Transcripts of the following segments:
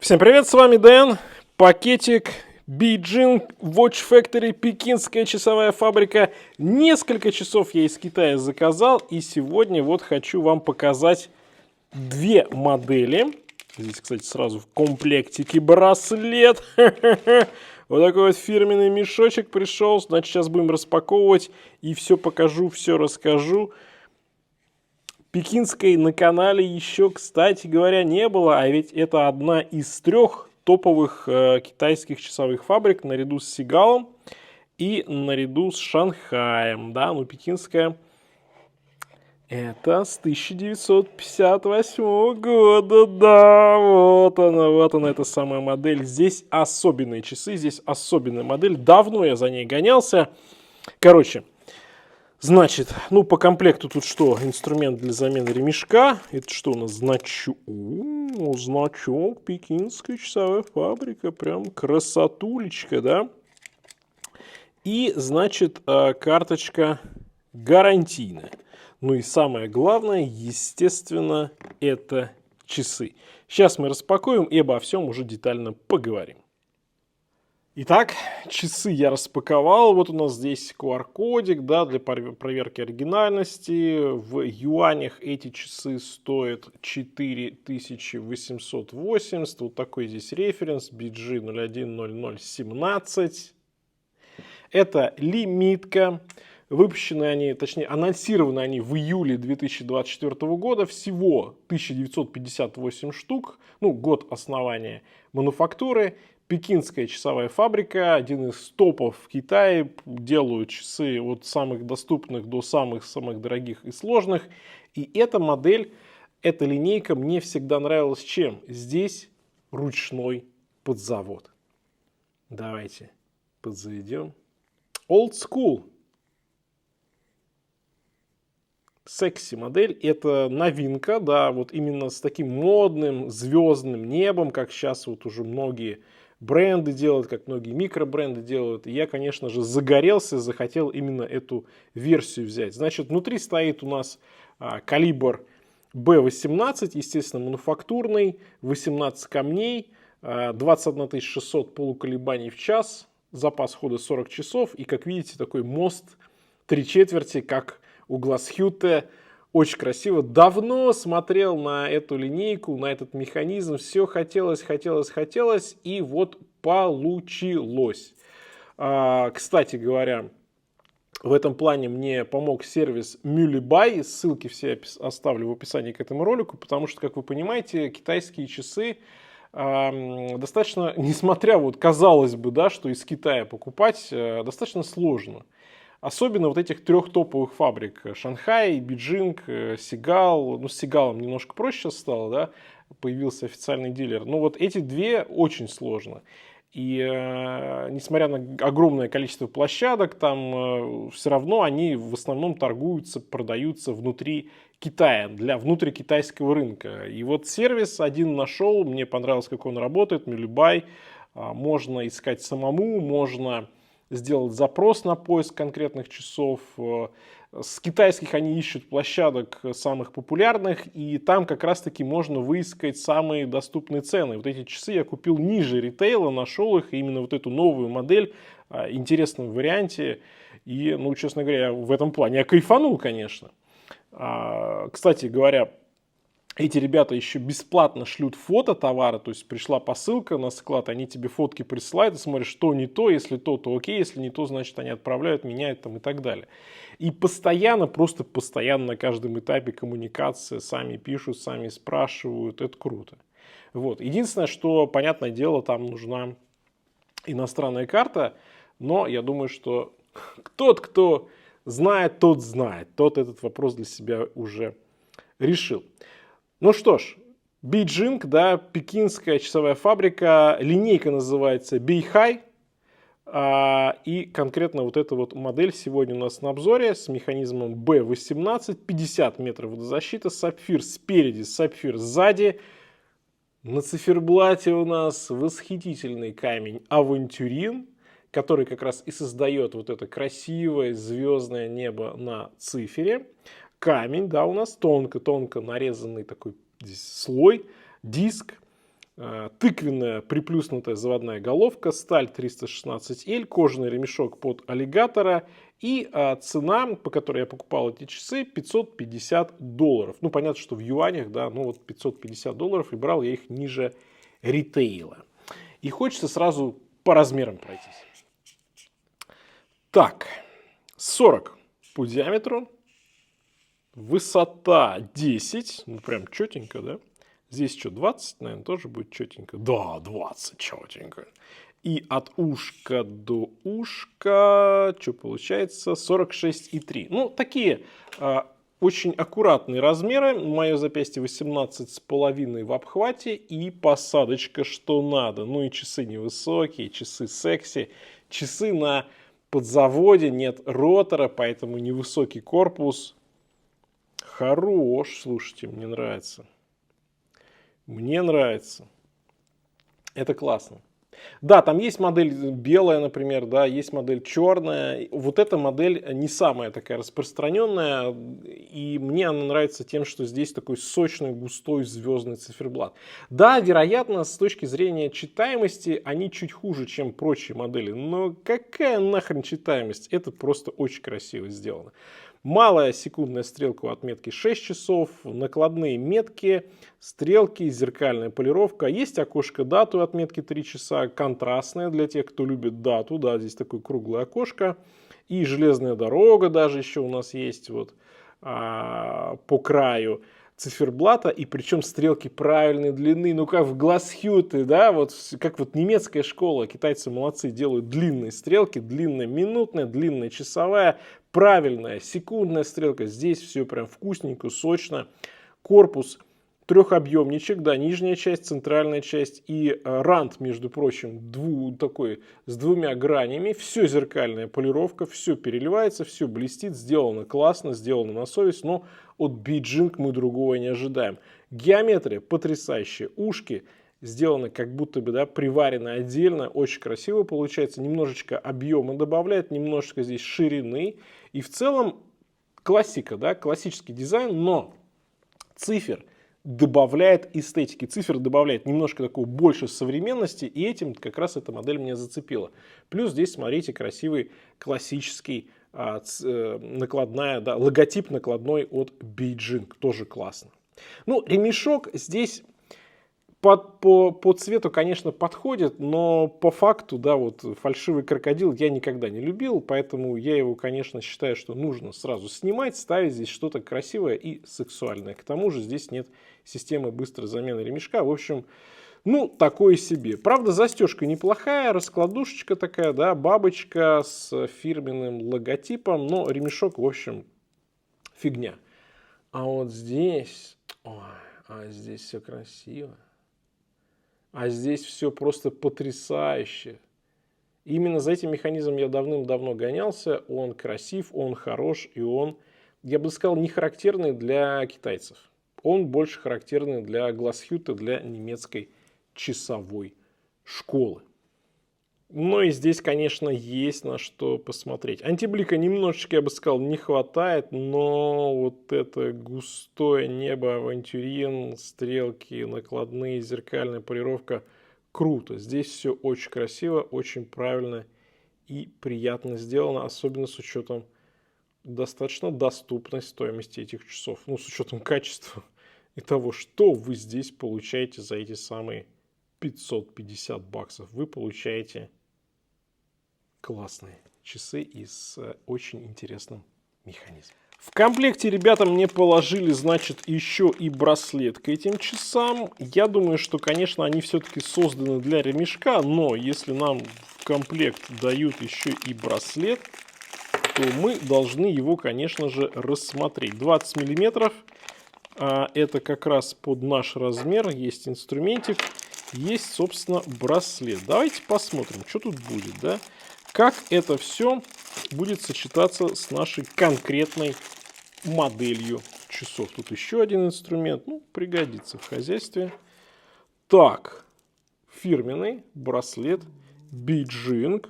Всем привет, с вами Дэн, пакетик, Beijing Watch Factory, пекинская часовая фабрика. Несколько часов я из Китая заказал, и сегодня вот хочу вам показать две модели. Здесь, кстати, сразу в комплектике браслет. Вот такой вот фирменный мешочек пришел. Значит, сейчас будем распаковывать и все покажу, все расскажу. Пекинской на канале еще, кстати говоря, не было, а ведь это одна из трех топовых китайских часовых фабрик наряду с Сигалом и наряду с Шанхаем. Да, ну пекинская это с 1958 года, да, вот она, эта самая модель. Здесь особенные часы, здесь особенная модель. Давно я за ней гонялся. Короче. Значит, ну по комплекту тут что? Инструмент для замены ремешка. Это что у нас? Значок. Значок пекинская часовая фабрика. Прям красотулечка, да? И, значит, карточка гарантийная. Ну и самое главное, естественно, это часы. Сейчас мы распакуем и обо всем уже детально поговорим. Итак, часы я распаковал. Вот у нас здесь QR-кодик, да, для проверки оригинальности. В юанях эти часы стоят 4880. Вот такой здесь референс BG010017. Это лимитка. Выпущены они, точнее, анонсированы они в июле 2024 года. Всего 1958 штук. Ну, год основания мануфактуры. Пекинская часовая фабрика, один из топов в Китае, делают часы от самых доступных до самых дорогих и сложных. И эта модель, эта линейка мне всегда нравилась чем? Здесь ручной подзавод. Давайте подзаведем. Old School. Секси модель, это новинка, да, вот именно с таким модным звездным небом, как сейчас вот уже многие бренды делают, как многие микробренды делают. И я, конечно же, загорелся, захотел именно эту версию взять. Значит, внутри стоит у нас калибр B18, естественно, мануфактурный, 18 камней, 21 600 полуколебаний в час, запас хода 40 часов. И, как видите, такой мост 3/4, как у Гласхюте. Очень красиво. Давно смотрел на эту линейку, на этот механизм. Все хотелось. И вот получилось. Кстати говоря, в этом плане мне помог сервис Mulibuy. Ссылки все оставлю в описании к этому ролику. Потому что, как вы понимаете, китайские часы достаточно, несмотря вот казалось бы, да, что из Китая покупать, достаточно сложно. Особенно вот этих трех топовых фабрик. Шанхай, Бейджинг, Сигал. Ну, с Сигалом немножко проще сейчас стало, да. Появился официальный дилер. Но вот эти две очень сложно. И несмотря на огромное количество площадок, там все равно они в основном торгуются, продаются внутри Китая, для внутрикитайского рынка. И вот сервис один нашел, мне понравилось, как он работает, Mulibuy. Можно искать самому, можно сделать запрос на поиск конкретных часов. С китайских они ищут площадок самых популярных, и там как раз-таки можно выискать самые доступные цены. Вот эти часы я купил ниже ритейла, нашел их, и именно вот эту новую модель в интересном варианте. И, ну, честно говоря, в этом плане я кайфанул, конечно. Кстати говоря, эти ребята еще бесплатно шлют фото товара, то есть пришла посылка на склад, они тебе фотки присылают, и смотришь, что не то, если то окей, если не то, значит они отправляют, меняют там и так далее. И постоянно, просто постоянно на каждом этапе коммуникация, сами пишут, сами спрашивают, это круто. Вот. Единственное, что, понятное дело, там нужна иностранная карта, но я думаю, что тот, кто знает, тот знает, тот этот вопрос для себя уже решил. Ну что ж, Beijing, да, пекинская часовая фабрика, линейка называется Beihai, и конкретно вот эта вот модель сегодня у нас на обзоре с механизмом B18, 50 метров водозащита, сапфир спереди, сапфир сзади. На циферблате у нас восхитительный камень авантюрин, который как раз и создает вот это красивое звездное небо на цифере. Камень, да, у нас тонко нарезанный такой здесь слой, диск. тыквенная приплюснутая заводная головка, сталь 316L, кожаный ремешок под аллигатора и цена, по которой я покупал эти часы, $550. Ну, понятно, что в юанях, да, ну вот $550, и брал я их ниже ритейла. И хочется сразу по размерам пройтись. Так, 40 по диаметру, высота 10, ну прям четенько, да? Здесь что, 20, наверное, тоже будет четенько. Да, 20 четенько. И от ушка до ушка, что получается, 46,3. Ну, такие очень аккуратные размеры. Мое запястье 18,5 в обхвате и посадочка что надо. Ну и часы невысокие, часы секси, часы на подзаводе, нет ротора, поэтому невысокий корпус. Хорош, слушайте, мне нравится. Мне нравится. Это классно. Да, там есть модель белая, например, да, есть модель черная. Вот эта модель не самая такая распространенная. И мне она нравится тем, что здесь такой сочный, густой звездный циферблат. Да, вероятно, с точки зрения читаемости они чуть хуже, чем прочие модели. Но какая нахрен читаемость? Это просто очень красиво сделано. Малая секундная стрелка у отметки 6 часов, накладные метки, стрелки, зеркальная полировка. Есть окошко даты у отметки 3 часа, контрастное для тех, кто любит дату. Да, здесь такое круглое окошко. И железная дорога даже еще у нас есть вот, по краю циферблата, и причем стрелки правильной длины, ну как в Гласхюте, да, вот как вот немецкая школа, китайцы молодцы, делают длинные стрелки, длинная минутная, длинная часовая, правильная секундная стрелка, здесь все прям вкусненько, сочно, корпус трехобъемничек, да, нижняя часть, центральная часть и рант, между прочим, такой с двумя гранями, все зеркальная полировка, все переливается, все блестит, сделано классно, сделано на совесть, но от Beijing мы другого не ожидаем. Геометрия потрясающая, ушки сделаны как будто бы, да, приварены отдельно, очень красиво получается, немножечко объема добавляет, немножечко здесь ширины, и в целом классика, да, классический дизайн, но цифр добавляет эстетики, цифр добавляет немножко такого больше современности, и этим как раз эта модель меня зацепила. Плюс здесь, смотрите, красивый классический накладная, да, логотип накладной от Beijing, тоже классно. Ну, ремешок здесь по цвету, конечно, подходит, но по факту, да, вот фальшивый крокодил я никогда не любил, поэтому я его, конечно, считаю, что нужно сразу снимать, ставить здесь что-то красивое и сексуальное. К тому же здесь нет системы быстрой замены ремешка. В общем, ну, такое себе. Правда, застежка неплохая, раскладушечка такая, да, бабочка с фирменным логотипом, но ремешок, в общем, фигня. А вот здесь, здесь все красиво. А здесь все просто потрясающе. Именно за этим механизмом я давным-давно гонялся. Он красив, он хорош, и он, я бы сказал, не характерный для китайцев. Он больше характерный для Гласхюта, для немецкой часовой школы. Но и здесь, конечно, есть на что посмотреть. Антиблика немножечко, я бы сказал, не хватает, но вот это густое небо, авантюрин, стрелки, накладные, зеркальная полировка, круто. Здесь все очень красиво, очень правильно и приятно сделано, особенно с учетом достаточно доступной стоимости этих часов. Ну, с учетом качества и того, что вы здесь получаете за эти самые $550. Вы получаете классные часы и с очень интересным механизмом. В комплекте, ребята, мне положили, значит, еще и браслет к этим часам. Я думаю, что, конечно, они все-таки созданы для ремешка, но если нам в комплект дают еще и браслет, то мы должны его, конечно же, рассмотреть. 20 миллиметров, это как раз под наш размер, есть инструментик, есть, собственно, браслет. Давайте посмотрим, что тут будет, да? Как это все будет сочетаться с нашей конкретной моделью часов. Тут еще один инструмент, ну, пригодится в хозяйстве. Так, фирменный браслет Beijing.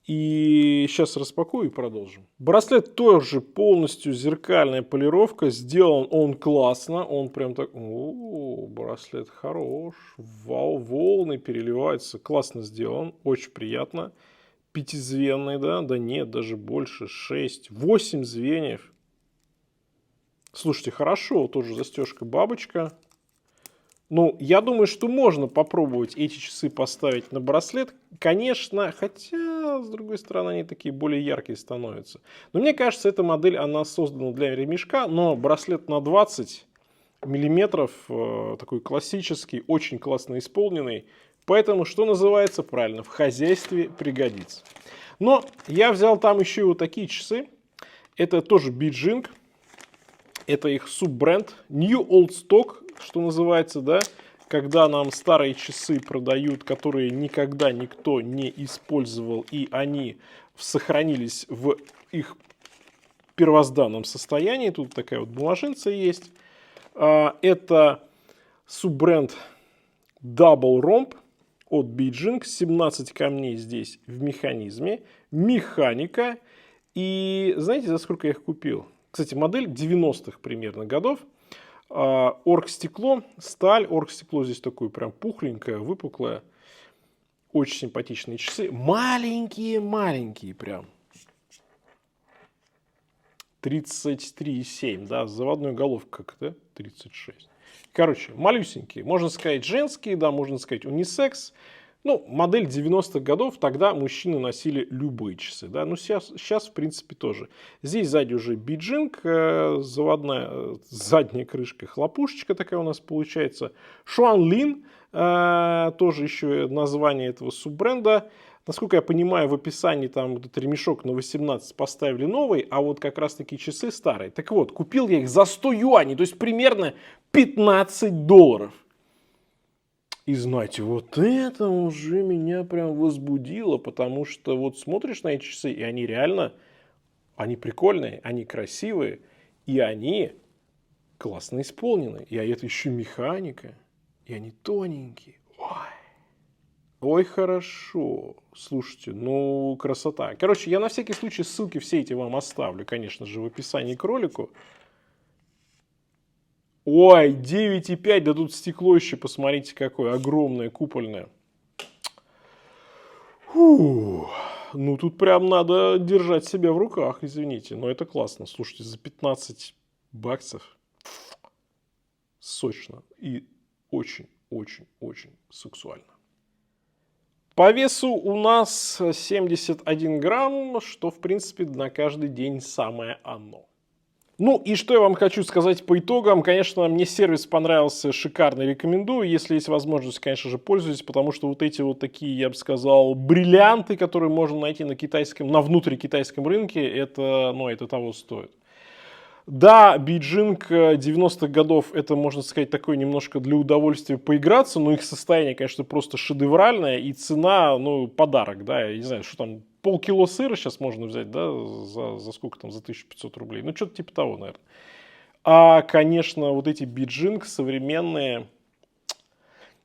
И сейчас распакую и продолжим. Браслет тоже полностью зеркальная полировка. Сделан он классно. Он прям так... О, браслет хорош. Вау, волны переливаются. Классно сделан. Очень приятно. Пятизвенный, да? Да нет, даже больше. 6, 8 звеньев. Слушайте, хорошо. Тоже застежка бабочка. Ну, я думаю, что можно попробовать эти часы поставить на браслет. Конечно, хотя, с другой стороны, они такие более яркие становятся. Но мне кажется, эта модель, она создана для ремешка, но браслет на 20 миллиметров, такой классический, очень классно исполненный. Поэтому, что называется, правильно, в хозяйстве пригодится. Но я взял там еще и вот такие часы. Это тоже Beijing. Это их суббренд New Old Stock, что называется, да, когда нам старые часы продают, которые никогда никто не использовал, и они сохранились в их первозданном состоянии. Тут такая вот бумажинца есть. Это суббренд Double Romp от Beijing. 17 камней здесь в механизме. Механика. И знаете, за сколько я их купил? Кстати, модель 90-х примерно годов. Оргстекло, сталь. Оргстекло здесь такое прям пухленькое, выпуклое. Очень симпатичные часы. Маленькие прям. 33,7, да, заводной головкой как-то, 36. Короче, малюсенькие. Можно сказать женские, да, можно сказать унисекс. Ну, модель 90-х годов, тогда мужчины носили любые часы, да, ну сейчас в принципе тоже. Здесь сзади уже Beijing, заводная задняя крышка, хлопушечка такая у нас получается. Xuanlin, тоже еще название этого суббренда. Насколько я понимаю, в описании там вот этот ремешок на 18 поставили новый, а вот как раз таки часы старые. Так вот, купил я их за 100 юаней, то есть примерно $15. И знаете, вот это уже меня прям возбудило, потому что вот смотришь на эти часы, и они реально, они прикольные, они красивые, и они классно исполнены. И это еще механика, и они тоненькие. Ой, хорошо. Слушайте, ну красота. Короче, я на всякий случай ссылки все эти вам оставлю, конечно же, в описании к ролику. Ой, 9,5, да тут стекло еще, посмотрите, какое огромное, купольное. Фу. Ну, тут прям надо держать себя в руках, извините, но это классно. Слушайте, за 15 баксов сочно и очень сексуально. По весу у нас 71 грамм, что, в принципе, на каждый день самое оно. Ну и что я вам хочу сказать по итогам. Конечно, мне сервис понравился, шикарно, рекомендую. Если есть возможность, конечно же, пользуйтесь, потому что вот эти вот такие, я бы сказал, бриллианты, которые можно найти на китайском, на внутрикитайском рынке, это, ну, это того стоит. Да, Beijing 90-х годов, это, можно сказать, такое немножко для удовольствия поиграться, но их состояние, конечно, просто шедевральное, и цена, ну, подарок, да, я не знаю, что там, полкило сыра сейчас можно взять, да, за сколько там, за 1500 рублей, ну, что-то типа того, наверное. А, конечно, вот эти Beijing современные,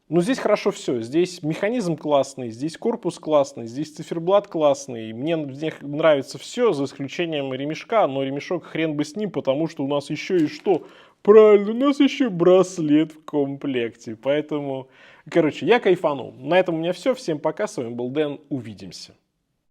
ну, здесь хорошо все. Здесь механизм классный, здесь корпус классный, здесь циферблат классный. Мне в них нравится все, за исключением ремешка. Но ремешок хрен бы с ним, потому что у нас еще и что? Правильно, у нас еще браслет в комплекте. Поэтому, короче, я кайфанул. На этом у меня все. Всем пока. С вами был Дэн. Увидимся.